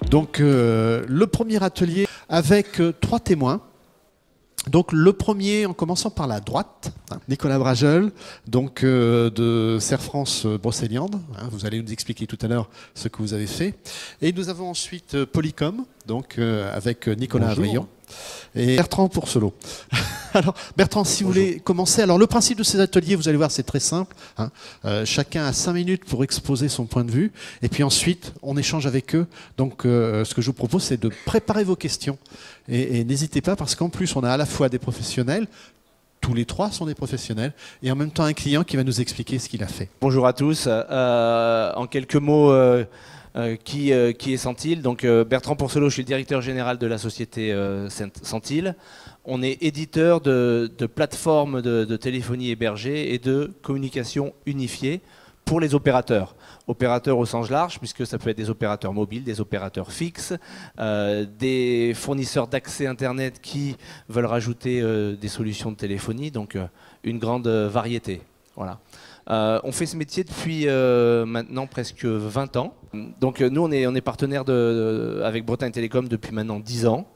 Donc le premier atelier avec 3 témoins. Donc le premier, en commençant par la droite, Nicolas Bragel, donc de Serre France Brocéliande. Vous allez nous expliquer tout à l'heure ce que vous avez fait. Et nous avons ensuite Polycom, donc avec Nicolas Avrion et Bertrand Pourcelot. Alors Bertrand, si vous voulez commencer. Alors le principe de ces ateliers, vous allez voir, c'est très simple. Chacun a 5 minutes pour exposer son point de vue. Et puis ensuite, on échange avec eux. Donc ce que je vous propose, c'est de préparer vos questions. Et n'hésitez pas, parce qu'en plus, on a à la fois des professionnels, tous les 3 sont des professionnels, et en même temps un client qui va nous expliquer ce qu'il a fait. Bonjour à tous. En quelques mots, qui est Centil? Donc Bertrand Pourcelot, je suis le directeur général de la société Centil. On est éditeur de plateformes de téléphonie hébergée et de communication unifiée pour les opérateurs. Opérateurs au sens large, puisque ça peut être des opérateurs mobiles, des opérateurs fixes, des fournisseurs d'accès Internet qui veulent rajouter des solutions de téléphonie, donc une grande variété. Voilà. On fait ce métier depuis maintenant presque 20 ans. Donc nous, on est partenaire avec Bretagne Télécom depuis maintenant 10 ans.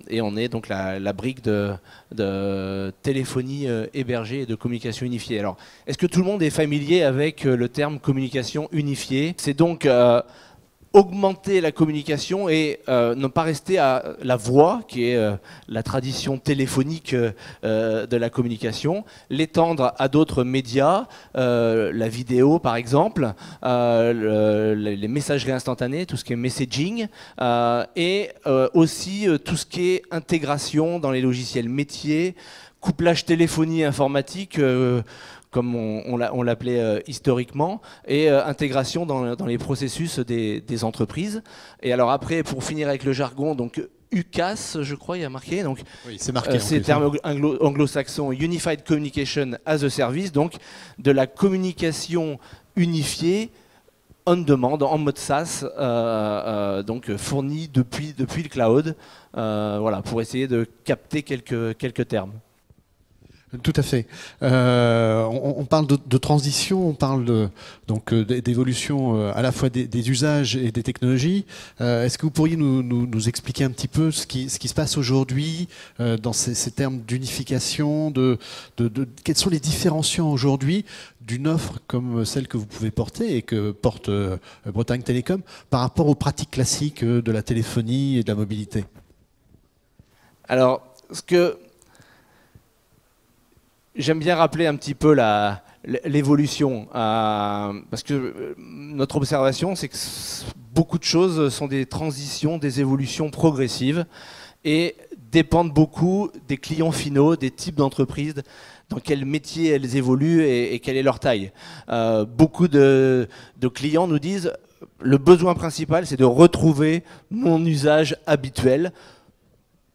Et on est donc la brique de téléphonie hébergée et de communication unifiée. Alors, est-ce que tout le monde est familier avec le terme communication unifiée? C'est donc augmenter la communication et ne pas rester à la voix, qui est la tradition téléphonique de la communication, l'étendre à d'autres médias, la vidéo par exemple, les messageries instantanées, tout ce qui est messaging, et aussi tout ce qui est intégration dans les logiciels métiers, couplage téléphonie informatique, comme on l'appelait historiquement, et intégration dans les processus des entreprises. Et alors après, pour finir avec le jargon, donc UCAS, je crois, il y a marqué. Donc, oui, c'est marqué. C'est le terme anglo-saxon, Unified Communication as a Service, donc de la communication unifiée on demand, en mode SaaS, donc fournie depuis le cloud, voilà, pour essayer de capter quelques termes. Tout à fait. On parle de transition, on parle d'évolution à la fois des usages et des technologies. Est-ce que vous pourriez nous expliquer un petit peu ce qui se passe aujourd'hui dans ces termes d'unification, quels sont les différenciants aujourd'hui d'une offre comme celle que vous pouvez porter et que porte Bretagne Télécom par rapport aux pratiques classiques de la téléphonie et de la mobilité? Alors, j'aime bien rappeler un petit peu l'évolution, parce que notre observation, c'est que beaucoup de choses sont des transitions, des évolutions progressives et dépendent beaucoup des clients finaux, des types d'entreprises, dans quel métier elles évoluent et quelle est leur taille. Beaucoup de clients nous disent le besoin principal, c'est de retrouver mon usage habituel.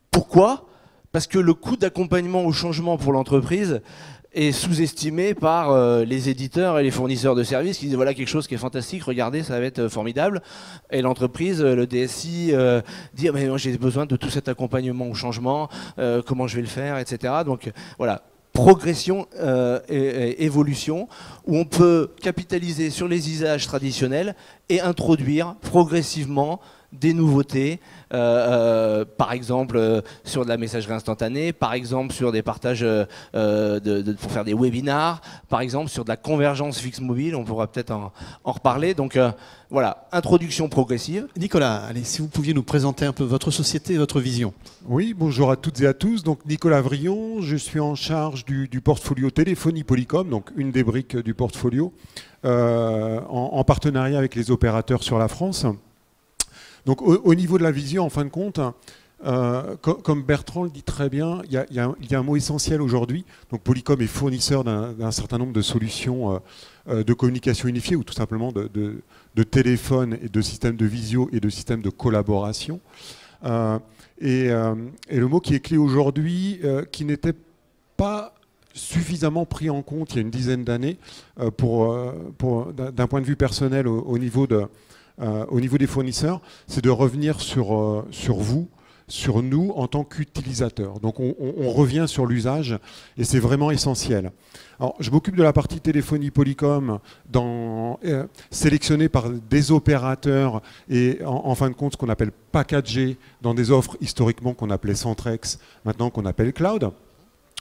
Pourquoi ? Parce que le coût d'accompagnement au changement pour l'entreprise est sous-estimé par les éditeurs et les fournisseurs de services qui disent voilà quelque chose qui est fantastique, regardez, ça va être formidable. Et l'entreprise, le DSI, dit mais j'ai besoin de tout cet accompagnement au changement, comment je vais le faire, etc. Donc voilà, progression et évolution où on peut capitaliser sur les usages traditionnels et introduire progressivement des nouveautés, par exemple sur de la messagerie instantanée, par exemple sur des partages pour faire des webinars, par exemple sur de la convergence fixe mobile, on pourra peut-être en reparler. Donc voilà, introduction progressive. Nicolas, allez, si vous pouviez nous présenter un peu votre société et votre vision. Oui, bonjour à toutes et à tous. Donc Nicolas Vrion, je suis en charge du portfolio Téléphonie Polycom, donc une des briques du portfolio, en partenariat avec les opérateurs sur la France. Donc au niveau de la vision, en fin de compte, comme Bertrand le dit très bien, il y a un mot essentiel aujourd'hui. Donc Polycom est fournisseur d'un certain nombre de solutions de communication unifiée ou tout simplement de téléphone et de systèmes de visio et de systèmes de collaboration. Et le mot qui est clé aujourd'hui, qui n'était pas suffisamment pris en compte il y a une dizaine d'années d'un point de vue personnel au niveau des fournisseurs, c'est de revenir sur vous, sur nous en tant qu'utilisateurs. Donc on revient sur l'usage et c'est vraiment essentiel. Alors, je m'occupe de la partie téléphonie Polycom sélectionnée par des opérateurs et en fin de compte ce qu'on appelle packagé dans des offres historiquement qu'on appelait Centrex, maintenant qu'on appelle Cloud.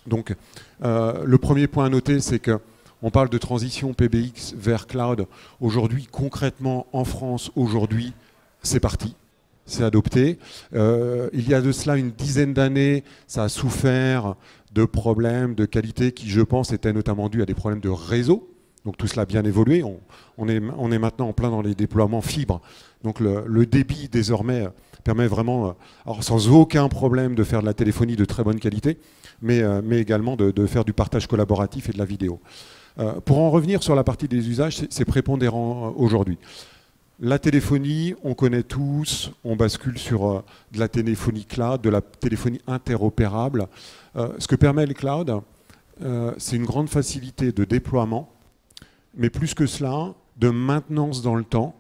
Donc le premier point à noter, c'est que on parle de transition PBX vers Cloud. Aujourd'hui, concrètement, en France, aujourd'hui, c'est parti. C'est adopté. Il y a de cela une dizaine d'années, ça a souffert de problèmes de qualité qui, je pense, étaient notamment dus à des problèmes de réseau. Donc tout cela a bien évolué. On est maintenant en plein dans les déploiements fibres. Donc le débit, désormais, permet vraiment, alors sans aucun problème, de faire de la téléphonie de très bonne qualité, mais également de faire du partage collaboratif et de la vidéo. Pour en revenir sur la partie des usages, c'est prépondérant aujourd'hui. La téléphonie, on connaît tous, on bascule sur de la téléphonie cloud, de la téléphonie interopérable. Ce que permet le cloud, c'est une grande facilité de déploiement, mais plus que cela, de maintenance dans le temps,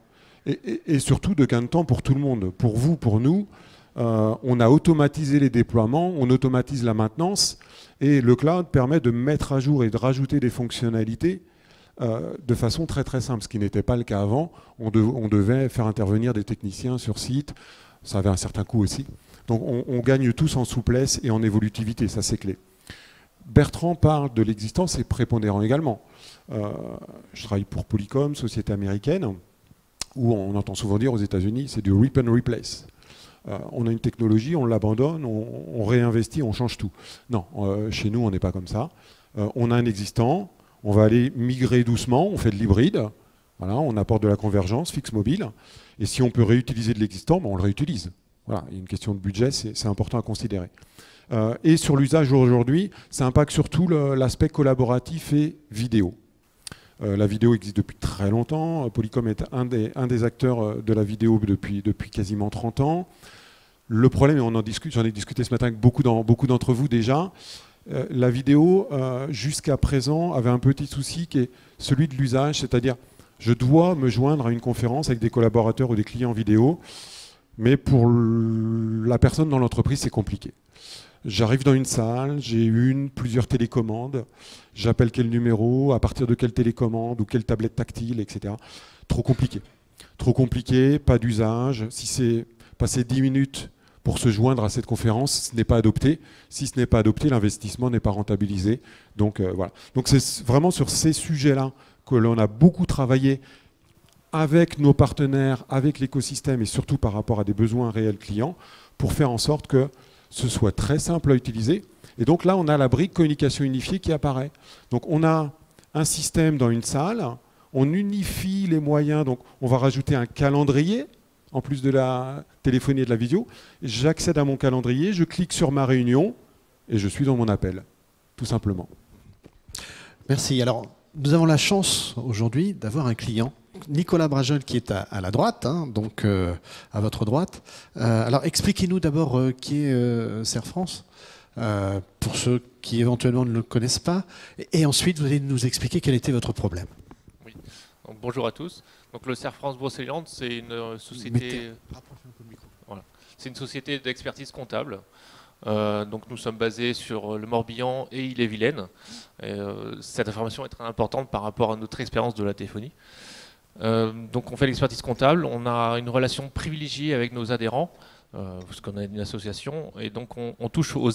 et surtout de gain de temps pour tout le monde. Pour vous, pour nous, on a automatisé les déploiements, on automatise la maintenance, et le cloud permet de mettre à jour et de rajouter des fonctionnalités de façon très très simple, ce qui n'était pas le cas avant. On devait faire intervenir des techniciens sur site, ça avait un certain coût aussi. Donc on gagne tous en souplesse et en évolutivité, ça c'est clé. Bertrand parle de l'existence, c'est prépondérant également. Je travaille pour Polycom, société américaine, où on entend souvent dire aux États-Unis, c'est du rip and replace. On a une technologie, on l'abandonne, on réinvestit, on change tout. Non, chez nous, on n'est pas comme ça. On a un existant, on va aller migrer doucement, on fait de l'hybride, voilà, on apporte de la convergence fixe mobile, et si on peut réutiliser de l'existant, ben on le réutilise. Voilà, il y a une question de budget, c'est important à considérer. Et sur l'usage aujourd'hui, ça impacte surtout l'aspect collaboratif et vidéo. La vidéo existe depuis très longtemps. Polycom est un des acteurs de la vidéo depuis quasiment 30 ans. Le problème, et j'en ai discuté ce matin avec beaucoup d'entre vous déjà, la vidéo, jusqu'à présent, avait un petit souci qui est celui de l'usage, c'est-à-dire je dois me joindre à une conférence avec des collaborateurs ou des clients vidéo, mais pour la personne dans l'entreprise, c'est compliqué. J'arrive dans une salle, j'ai plusieurs télécommandes, j'appelle quel numéro, à partir de quelle télécommande ou quelle tablette tactile, etc. Trop compliqué. Trop compliqué, pas d'usage. Si c'est passer 10 minutes pour se joindre à cette conférence, ce n'est pas adopté. Si ce n'est pas adopté, l'investissement n'est pas rentabilisé. Donc voilà. Donc c'est vraiment sur ces sujets-là que l'on a beaucoup travaillé avec nos partenaires, avec l'écosystème et surtout par rapport à des besoins réels clients pour faire en sorte que ce soit très simple à utiliser. Et donc là, on a la brique communication unifiée qui apparaît. Donc on a un système dans une salle, on unifie les moyens, donc on va rajouter un calendrier, en plus de la téléphonie et de la vidéo. J'accède à mon calendrier, je clique sur ma réunion et je suis dans mon appel, tout simplement. Merci. Alors, nous avons la chance aujourd'hui d'avoir un client, Nicolas Brajol, qui est à la droite, hein, donc à votre droite. Alors, expliquez-nous d'abord qui est Serre France, pour ceux qui éventuellement ne le connaissent pas, et ensuite vous allez nous expliquer quel était votre problème. Oui. Donc, bonjour à tous. Donc, le Serre France Brocéliande, c'est une société. Voilà. C'est une société d'expertise comptable. Donc nous sommes basés sur le Morbihan et Ille-et-Vilaine. Cette information est très importante par rapport à notre expérience de la téléphonie. Donc on fait l'expertise comptable, on a une relation privilégiée avec nos adhérents, parce qu'on a une association, et donc on touche aux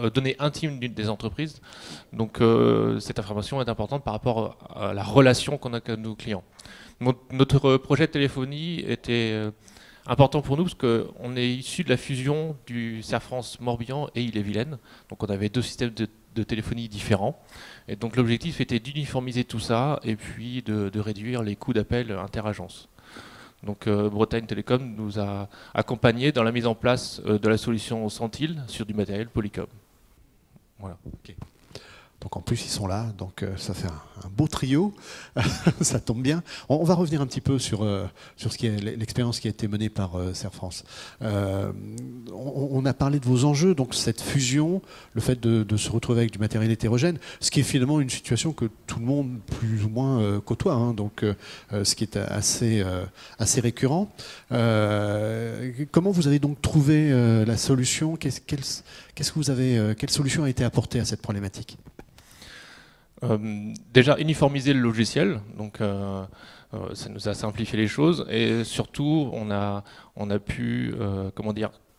données intimes des entreprises. Donc cette information est importante par rapport à la relation qu'on a avec nos clients. Notre projet de téléphonie était important pour nous parce qu'on est issu de la fusion du Serre France Morbihan et Ille-et-Vilaine. Donc on avait deux systèmes de téléphonie différents. Et donc l'objectif était d'uniformiser tout ça et puis de réduire les coûts d'appel interagences. Donc Bretagne Télécom nous a accompagnés dans la mise en place de la solution Centil sur du matériel Polycom. Voilà. Okay. Donc en plus, ils sont là, donc ça fait un beau trio, ça tombe bien. On va revenir un petit peu sur ce qui est l'expérience qui a été menée par Serre France. On a parlé de vos enjeux, donc cette fusion, le fait de se retrouver avec du matériel hétérogène, ce qui est finalement une situation que tout le monde plus ou moins côtoie, hein, donc ce qui est assez récurrent. Comment vous avez donc trouvé la solution? Quelle solution a été apportée à cette problématique? Déjà uniformiser le logiciel, donc ça nous a simplifié les choses, et surtout on a pu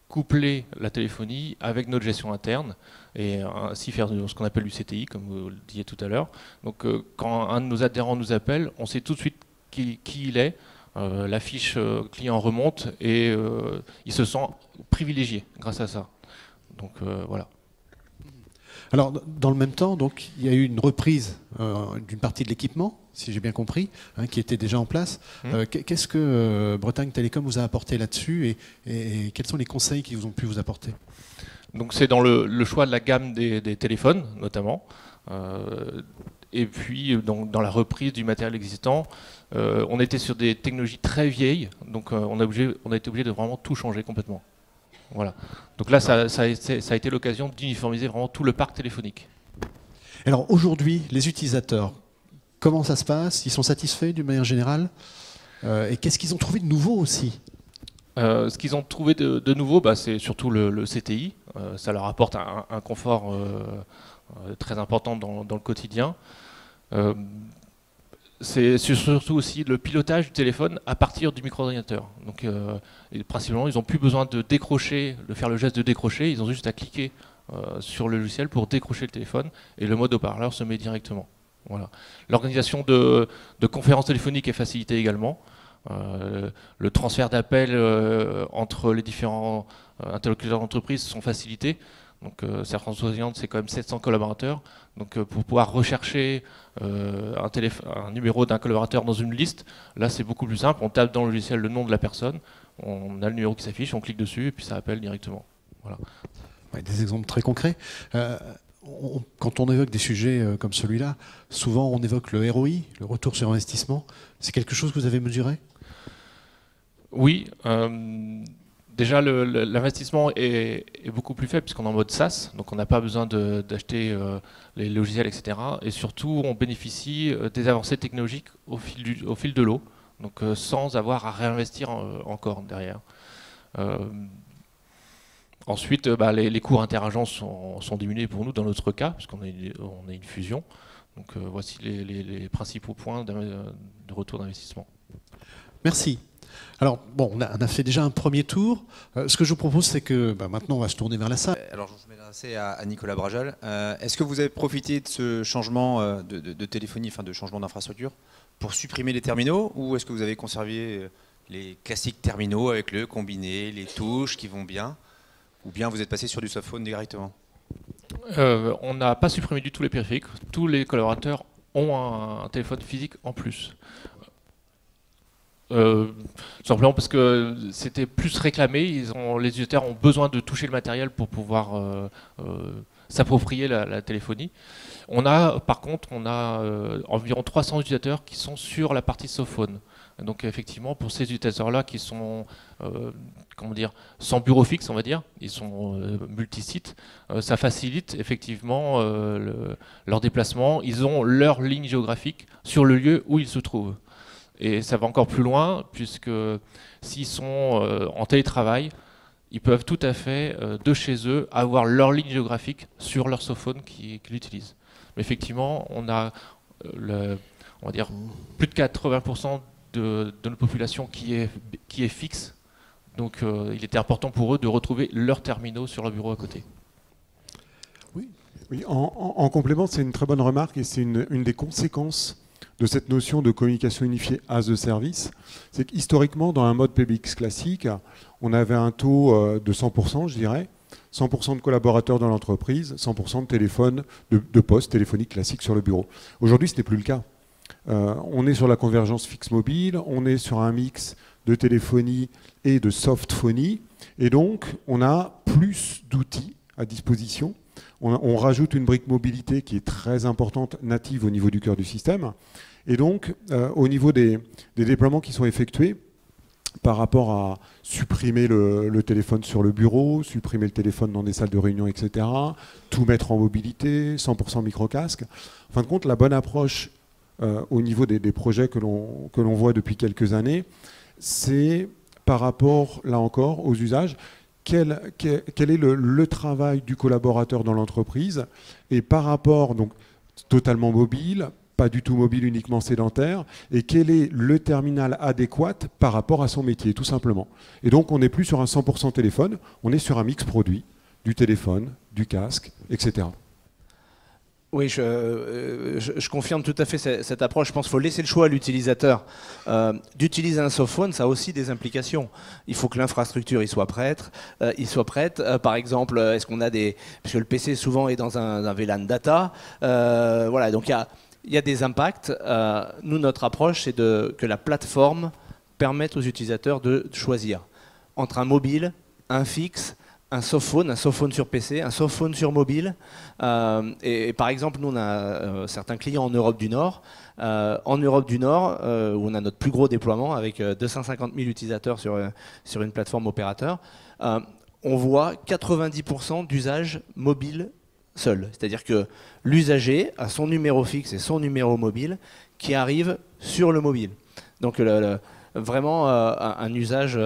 coupler la téléphonie avec notre gestion interne et ainsi faire ce qu'on appelle du CTI, comme vous le disiez tout à l'heure. Donc quand un de nos adhérents nous appelle, on sait tout de suite qui il est, la fiche client remonte et il se sent privilégié grâce à ça. Donc voilà. Alors, dans le même temps, donc, il y a eu une reprise d'une partie de l'équipement, si j'ai bien compris, hein, qui était déjà en place. Qu'est-ce que Bretagne Télécom vous a apporté là-dessus et quels sont les conseils qu'ils ont pu vous apporter? Donc c'est dans le choix de la gamme des téléphones, notamment. Et puis dans la reprise du matériel existant, on était sur des technologies très vieilles, donc on a été obligé de vraiment tout changer complètement. Voilà. Donc là, ça a été l'occasion d'uniformiser vraiment tout le parc téléphonique. Alors aujourd'hui, les utilisateurs, comment ça se passe? Ils sont satisfaits d'une manière générale? Et qu'est-ce qu'ils ont trouvé de nouveau aussi? Ce qu'ils ont trouvé de nouveau, c'est surtout le CTI. Ça leur apporte un confort très important dans le quotidien. C'est surtout aussi le pilotage du téléphone à partir du micro-ordinateur. Donc, principalement, ils n'ont plus besoin de décrocher, de faire le geste de décrocher. Ils ont juste à cliquer sur le logiciel pour décrocher le téléphone et le mode haut-parleur se met directement. Voilà. L'organisation de conférences téléphoniques est facilitée également. Le transfert d'appels entre les différents interlocuteurs d'entreprise sont facilités. Donc Serre France Brosséliande, c'est quand même 700 collaborateurs. Donc pour pouvoir rechercher un numéro d'un collaborateur dans une liste, là c'est beaucoup plus simple. On tape dans le logiciel le nom de la personne, on a le numéro qui s'affiche, on clique dessus et puis ça appelle directement. Voilà. Ouais, des exemples très concrets. Quand on évoque des sujets comme celui-là, souvent on évoque le ROI, le retour sur investissement. C'est quelque chose que vous avez mesuré? Oui. Déjà, l'investissement est beaucoup plus faible puisqu'on est en mode SaaS, donc on n'a pas besoin d'acheter les logiciels, etc. Et surtout, on bénéficie des avancées technologiques au fil de l'eau, donc sans avoir à réinvestir encore derrière. Ensuite, les coûts interagences sont diminués pour nous dans notre cas, puisqu'on a une fusion. Donc voici les principaux points de retour d'investissement. Merci. Alors, bon, on a fait déjà un premier tour. Ce que je vous propose, c'est que maintenant, on va se tourner vers la salle. Alors, je vais m'adresser à Nicolas Brajol. Est-ce que vous avez profité de ce changement de téléphonie, enfin de changement d'infrastructure, pour supprimer les terminaux, ou est-ce que vous avez conservé les classiques terminaux avec le combiné, les touches qui vont bien, ou bien vous êtes passé sur du softphone directement? On n'a pas supprimé du tout les périphériques. Tous les collaborateurs ont un téléphone physique en plus. Simplement parce que c'était plus réclamé, les utilisateurs ont besoin de toucher le matériel pour pouvoir s'approprier la téléphonie. Par contre, on a environ 300 utilisateurs qui sont sur la partie softphone. Donc effectivement, pour ces utilisateurs-là qui sont sans bureau fixe, on va dire, ils sont multisites, ça facilite effectivement leur déplacement. Ils ont leur ligne géographique sur le lieu où ils se trouvent. Et ça va encore plus loin, puisque s'ils sont en télétravail, ils peuvent tout à fait, de chez eux, avoir leur ligne géographique sur leur softphone qu'ils utilisent. Mais effectivement, on a plus de 80% de notre population qui est fixe. Donc il était important pour eux de retrouver leurs terminaux sur leur bureau à côté. Oui, en complément, c'est une très bonne remarque et c'est une des conséquences de cette notion de communication unifiée as a service. C'est qu'historiquement, dans un mode PBX classique, on avait un taux de 100%, je dirais, 100% de collaborateurs dans l'entreprise, 100% de téléphones, de postes téléphoniques classiques sur le bureau. Aujourd'hui, ce n'est plus le cas. On est sur la convergence fixe-mobile, on est sur un mix de téléphonie et de softphonie, et donc on a plus d'outils à disposition on rajoute une brique mobilité qui est très importante, native au niveau du cœur du système. Et donc, au niveau des déploiements qui sont effectués, par rapport à supprimer le téléphone sur le bureau, supprimer le téléphone dans des salles de réunion, etc., tout mettre en mobilité, 100% micro-casque. En fin de compte, la bonne approche au niveau des projets que l'on voit depuis quelques années, c'est par rapport, là encore, aux usages, quel est le travail du collaborateur dans l'entreprise, et par rapport, donc, totalement mobile, pas du tout mobile, uniquement sédentaire, et quel est le terminal adéquat par rapport à son métier, tout simplement. Et donc, on n'est plus sur un 100% téléphone, on est sur un mix produit, du téléphone, du casque, etc. Oui, je confirme tout à fait cette approche. Je pense qu'il faut laisser le choix à l'utilisateur. D'utiliser un softphone, ça a aussi des implications. Il faut que l'infrastructure y soit prête. Par exemple, est-ce qu'on a des... Parce que le PC souvent est dans un VLAN data. Voilà, donc il y a des impacts. Nous, notre approche, c'est que la plateforme permette aux utilisateurs de choisir entre un mobile, un fixe, un softphone sur PC, un softphone sur mobile. Et par exemple, nous, on a certains clients en Europe du Nord. Où on a notre plus gros déploiement avec 250 000 utilisateurs sur une plateforme opérateur, on voit 90% d'usage mobile seul. C'est-à-dire que l'usager a son numéro fixe et son numéro mobile qui arrive sur le mobile. Donc vraiment un usage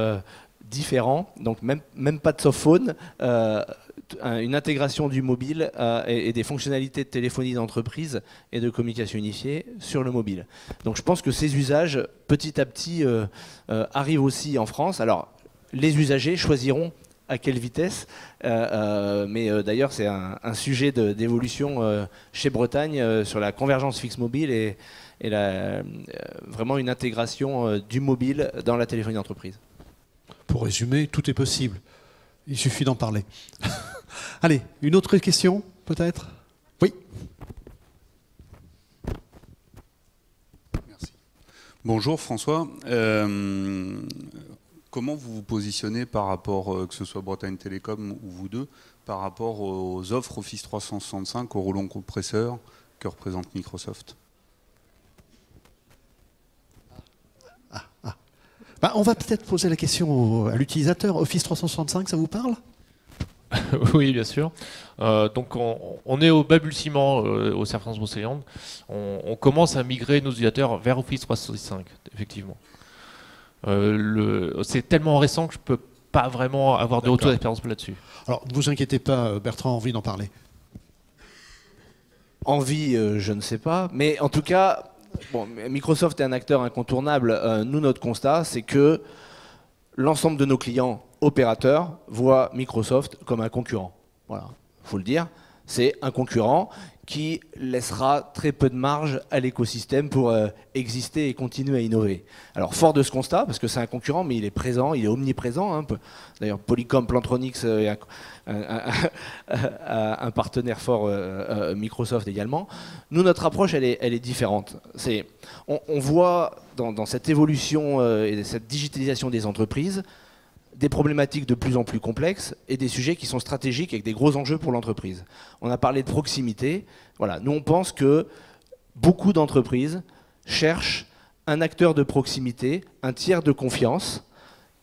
différent, donc même pas de softphone, une intégration du mobile et des fonctionnalités de téléphonie d'entreprise et de communication unifiée sur le mobile. Donc je pense que ces usages, petit à petit, arrivent aussi en France. Alors, les usagers choisiront à quelle vitesse, mais d'ailleurs c'est un sujet d'évolution chez Bretagne sur la convergence fixe-mobile et vraiment une intégration du mobile dans la téléphonie d'entreprise. Pour résumer, tout est possible. Il suffit d'en parler. Allez, une autre question, peut-être? Oui. Merci. Bonjour François. Comment vous vous positionnez par rapport, que ce soit Bretagne Télécom ou vous deux, par rapport aux offres Office 365, au rouleau compresseur que représente Microsoft? On va peut-être poser la question à l'utilisateur. Office 365, ça vous parle? Oui, bien sûr. Donc on est au balbutiement au Cerf France Brocéliande. On commence à migrer nos utilisateurs vers Office 365, effectivement. C'est tellement récent que je ne peux pas vraiment avoir de retour d'expérience là-dessus. Alors, ne vous inquiétez pas, Bertrand a envie d'en parler. Envie, je ne sais pas. Mais en tout cas, bon, Microsoft est un acteur incontournable. Nous, notre constat, c'est que l'ensemble de nos clients opérateurs voient Microsoft comme un concurrent. Voilà, il faut le dire. C'est un concurrent qui laissera très peu de marge à l'écosystème pour exister et continuer à innover. Alors fort de ce constat, parce que c'est un concurrent, mais il est présent, il est omniprésent. Hein. D'ailleurs, Polycom, Plantronics est un partenaire fort, Microsoft également. Nous, notre approche, elle est différente. On voit dans cette évolution et cette digitalisation des entreprises des problématiques de plus en plus complexes et des sujets qui sont stratégiques avec des gros enjeux pour l'entreprise. On a parlé de proximité. Voilà. Nous, on pense que beaucoup d'entreprises cherchent un acteur de proximité, un tiers de confiance,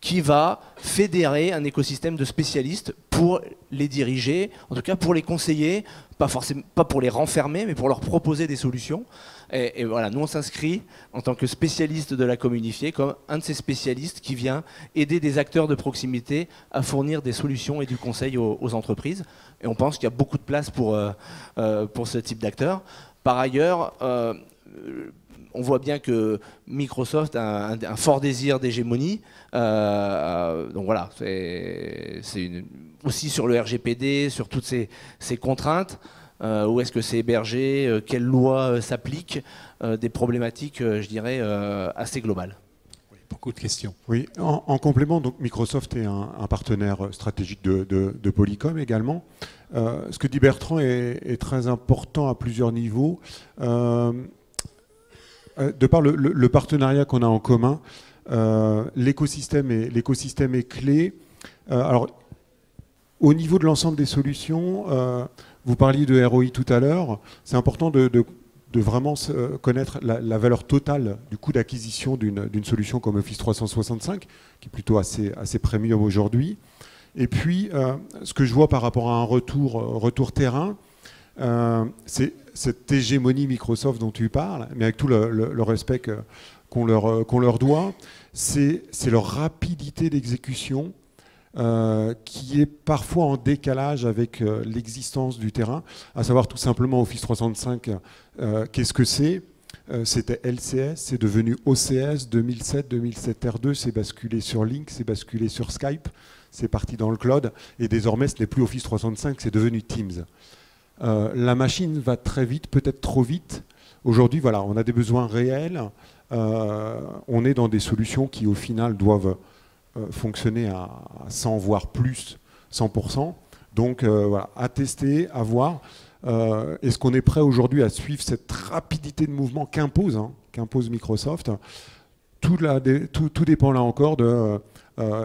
qui va fédérer un écosystème de spécialistes pour les diriger, en tout cas pour les conseiller, pas pour les renfermer, mais pour leur proposer des solutions. Et voilà, nous on s'inscrit en tant que spécialiste de la com unifiée comme un de ces spécialistes qui vient aider des acteurs de proximité à fournir des solutions et du conseil aux entreprises. Et on pense qu'il y a beaucoup de place pour ce type d'acteurs. Par ailleurs, on voit bien que Microsoft a un fort désir d'hégémonie. Donc voilà, c'est aussi sur le RGPD, sur toutes ces contraintes. Où est-ce que c'est hébergé? Quelles lois s'appliquent? Des problématiques, je dirais, assez globales. Oui, beaucoup de questions. Oui, en complément, donc Microsoft est un partenaire stratégique de Polycom également. Ce que dit Bertrand est très important à plusieurs niveaux. De par le partenariat qu'on a en commun, l'écosystème est clé. Alors, au niveau de l'ensemble des solutions, Vous parliez de ROI tout à l'heure. C'est important de vraiment connaître la valeur totale du coût d'acquisition d'une solution comme Office 365, qui est plutôt assez premium aujourd'hui. Et puis, ce que je vois par rapport à un retour terrain, c'est cette hégémonie Microsoft dont tu parles, mais avec tout le respect qu'on leur doit, c'est leur rapidité d'exécution qui est parfois en décalage avec l'existence du terrain, à savoir tout simplement Office 365, qu'est-ce que c'est? C'était LCS, c'est devenu OCS, 2007 R2, c'est basculé sur Lync, c'est basculé sur Skype, c'est parti dans le cloud, et désormais ce n'est plus Office 365, c'est devenu Teams. La machine va très vite, peut-être trop vite. Aujourd'hui, voilà, on a des besoins réels, on est dans des solutions qui au final doivent fonctionner à 100 voire plus 100%. Donc voilà, à tester, à voir. Est-ce qu'on est prêt aujourd'hui à suivre cette rapidité de mouvement qu'impose Microsoft? Tout dépend là encore de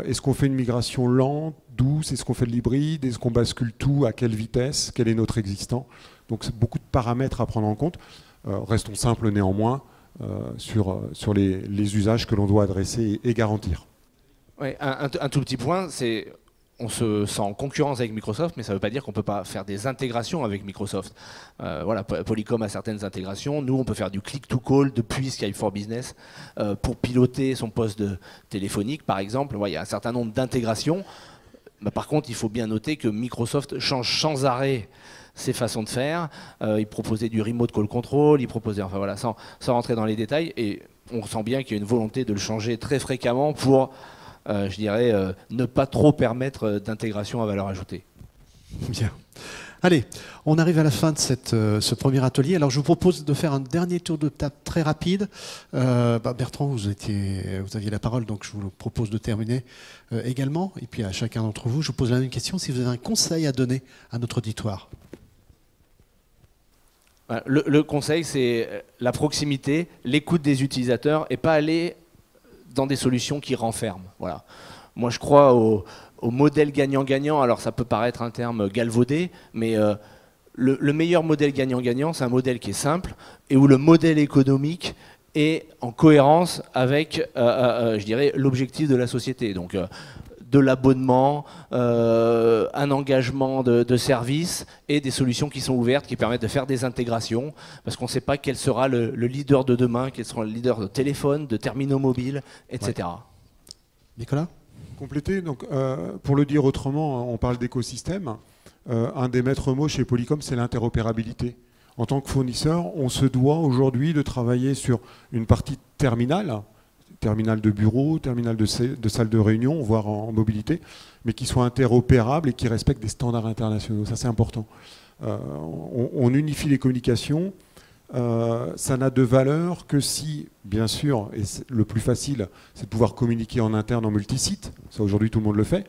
est-ce qu'on fait une migration lente, douce, est-ce qu'on fait de l'hybride, est-ce qu'on bascule tout, à quelle vitesse, quel est notre existant. Donc c'est beaucoup de paramètres à prendre en compte. Restons simples néanmoins sur les usages que l'on doit adresser et garantir. Ouais, un tout petit point, c'est on se sent en concurrence avec Microsoft, mais ça ne veut pas dire qu'on ne peut pas faire des intégrations avec Microsoft. Voilà, Polycom a certaines intégrations. Nous, on peut faire du click-to-call depuis Skype for Business pour piloter son poste téléphonique, par exemple. Il y a un certain nombre d'intégrations. Par contre, il faut bien noter que Microsoft change sans arrêt ses façons de faire. Il proposait du remote call control, il proposait, enfin voilà, sans rentrer dans les détails. Et on sent bien qu'il y a une volonté de le changer très fréquemment pour... je dirais, ne pas trop permettre d'intégration à valeur ajoutée. Bien. Allez, on arrive à la fin de ce premier atelier. Alors, je vous propose de faire un dernier tour de table très rapide. Bertrand, vous aviez la parole, donc je vous propose de terminer également. Et puis, à chacun d'entre vous, je vous pose la même question. Si vous avez un conseil à donner à notre auditoire. Le conseil, c'est la proximité, l'écoute des utilisateurs et pas aller dans des solutions qui renferment. Voilà. Moi, je crois au modèle gagnant-gagnant. Alors, ça peut paraître un terme galvaudé, mais le meilleur modèle gagnant-gagnant, c'est un modèle qui est simple et où le modèle économique est en cohérence avec, je dirais, l'objectif de la société. Donc, de l'abonnement, un engagement de service et des solutions qui sont ouvertes, qui permettent de faire des intégrations, parce qu'on ne sait pas quel sera le leader de demain, quel sera le leader de téléphone, de terminaux mobiles, etc. Ouais. Nicolas ? Compléter, donc, pour le dire autrement, on parle d'écosystème. Un des maîtres mots chez Polycom, c'est l'interopérabilité. En tant que fournisseur, on se doit aujourd'hui de travailler sur une partie terminal de bureau, terminal de salle de réunion, voire en mobilité, mais qui soient interopérables et qui respectent des standards internationaux. Ça, c'est important. On unifie les communications. Ça n'a de valeur que si, bien sûr, et le plus facile, c'est de pouvoir communiquer en interne en multisite. Ça, aujourd'hui, tout le monde le fait.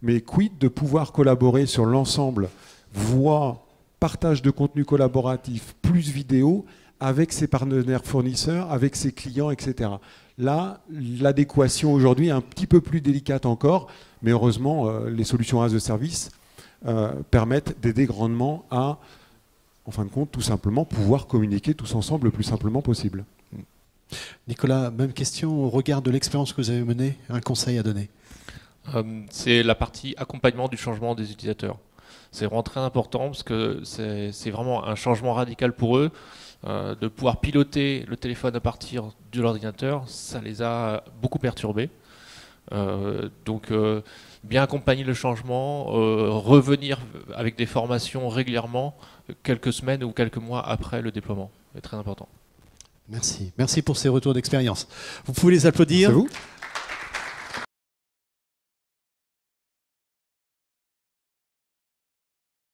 Mais quid de pouvoir collaborer sur l'ensemble, voix, partage de contenu collaboratif, plus vidéo, avec ses partenaires fournisseurs, avec ses clients, etc. Là, l'adéquation aujourd'hui est un petit peu plus délicate encore, mais heureusement, les solutions as a service permettent d'aider grandement à, en fin de compte, tout simplement pouvoir communiquer tous ensemble le plus simplement possible. Nicolas, même question au regard de l'expérience que vous avez menée, un conseil à donner? C'est la partie accompagnement du changement des utilisateurs. C'est vraiment très important parce que c'est vraiment un changement radical pour eux. De pouvoir piloter le téléphone à partir de l'ordinateur, ça les a beaucoup perturbés. Donc bien accompagner le changement, revenir avec des formations régulièrement, quelques semaines ou quelques mois après le déploiement, est très important. Merci. Merci pour ces retours d'expérience. Vous pouvez les applaudir. C'est vous.